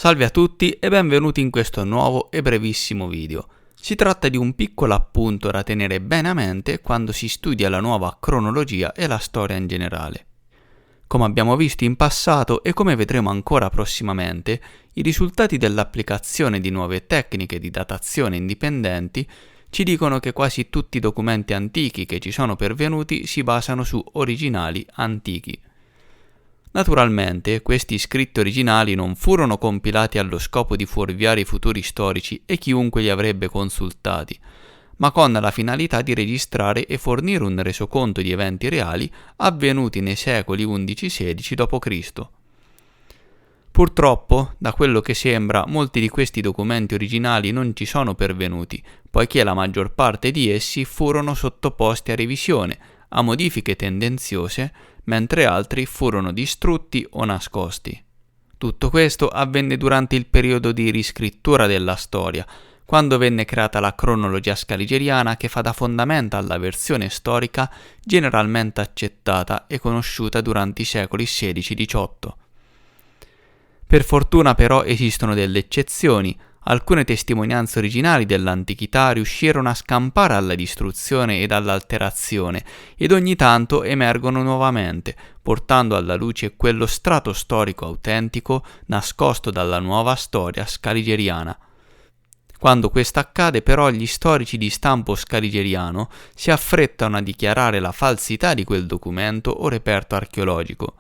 Salve a tutti e benvenuti in questo nuovo e brevissimo video. Si tratta di un piccolo appunto da tenere bene a mente quando si studia la nuova cronologia e la storia in generale. Come abbiamo visto in passato e come vedremo ancora prossimamente, i risultati dell'applicazione di nuove tecniche di datazione indipendenti ci dicono che quasi tutti i documenti antichi che ci sono pervenuti si basano su originali antichi. Naturalmente, questi scritti originali non furono compilati allo scopo di fuorviare i futuri storici e chiunque li avrebbe consultati, ma con la finalità di registrare e fornire un resoconto di eventi reali avvenuti nei secoli XI-XVI d.C. Purtroppo, da quello che sembra, molti di questi documenti originali non ci sono pervenuti, poiché la maggior parte di essi furono sottoposti a revisione, a modifiche tendenziose, mentre altri furono distrutti o nascosti. Tutto questo avvenne durante il periodo di riscrittura della storia, quando venne creata la cronologia scaligeriana che fa da fondamento alla versione storica generalmente accettata e conosciuta durante i secoli XVI-XVIII. Per fortuna però esistono delle eccezioni. Alcune testimonianze originali dell'antichità riuscirono a scampare alla distruzione ed all'alterazione ed ogni tanto emergono nuovamente, portando alla luce quello strato storico autentico nascosto dalla nuova storia scaligeriana. Quando questo accade però gli storici di stampo scaligeriano si affrettano a dichiarare la falsità di quel documento o reperto archeologico.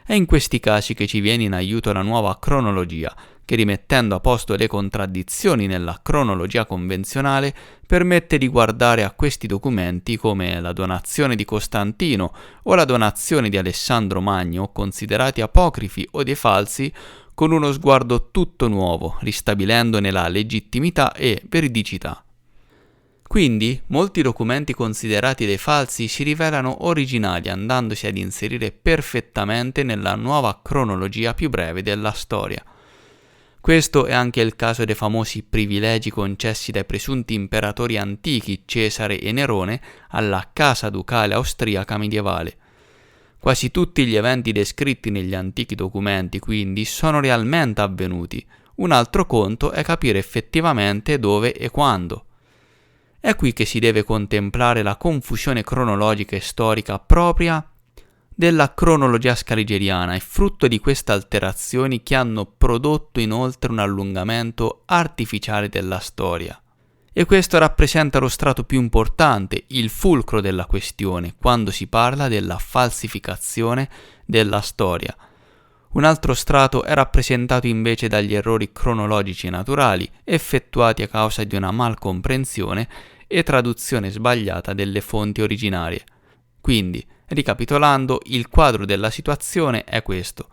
È in questi casi che ci viene in aiuto la nuova cronologia, che rimettendo a posto le contraddizioni nella cronologia convenzionale permette di guardare a questi documenti come la donazione di Costantino o la donazione di Alessandro Magno, considerati apocrifi o dei falsi, con uno sguardo tutto nuovo, ristabilendone la legittimità e veridicità. Quindi, molti documenti considerati dei falsi si rivelano originali andandosi ad inserire perfettamente nella nuova cronologia più breve della storia. Questo è anche il caso dei famosi privilegi concessi dai presunti imperatori antichi Cesare e Nerone alla casa ducale austriaca medievale. Quasi tutti gli eventi descritti negli antichi documenti, quindi, sono realmente avvenuti. Un altro conto è capire effettivamente dove e quando. È qui che si deve contemplare la confusione cronologica e storica propria della cronologia scaligeriana e frutto di queste alterazioni che hanno prodotto inoltre un allungamento artificiale della storia. E questo rappresenta lo strato più importante, il fulcro della questione, quando si parla della falsificazione della storia. Un altro strato è rappresentato invece dagli errori cronologici naturali, effettuati a causa di una malcomprensione e traduzione sbagliata delle fonti originarie. Quindi, ricapitolando, il quadro della situazione è questo.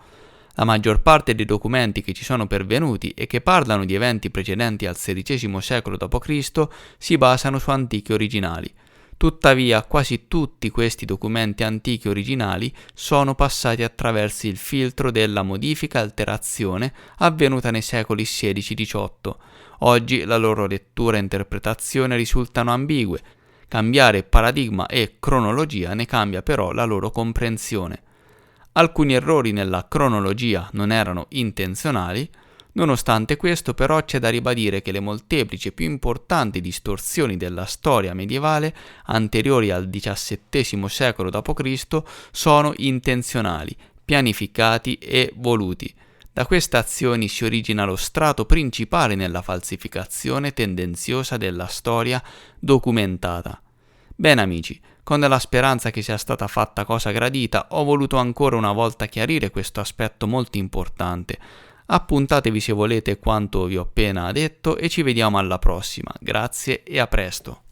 La maggior parte dei documenti che ci sono pervenuti e che parlano di eventi precedenti al XVI secolo d.C. si basano su antichi originali. Tuttavia, quasi tutti questi documenti antichi originali sono passati attraverso il filtro della modifica e alterazione avvenuta nei secoli XVI-XVIII. Oggi la loro lettura e interpretazione risultano ambigue. Cambiare paradigma e cronologia ne cambia però la loro comprensione. Alcuni errori nella cronologia non erano intenzionali. Nonostante questo, però, c'è da ribadire che le molteplici e più importanti distorsioni della storia medievale anteriori al XVII secolo d.C. sono intenzionali, pianificati e voluti. Da queste azioni si origina lo strato principale nella falsificazione tendenziosa della storia documentata. Bene amici, con la speranza che sia stata fatta cosa gradita, ho voluto ancora una volta chiarire questo aspetto molto importante. Appuntatevi se volete quanto vi ho appena detto e ci vediamo alla prossima. Grazie e a presto.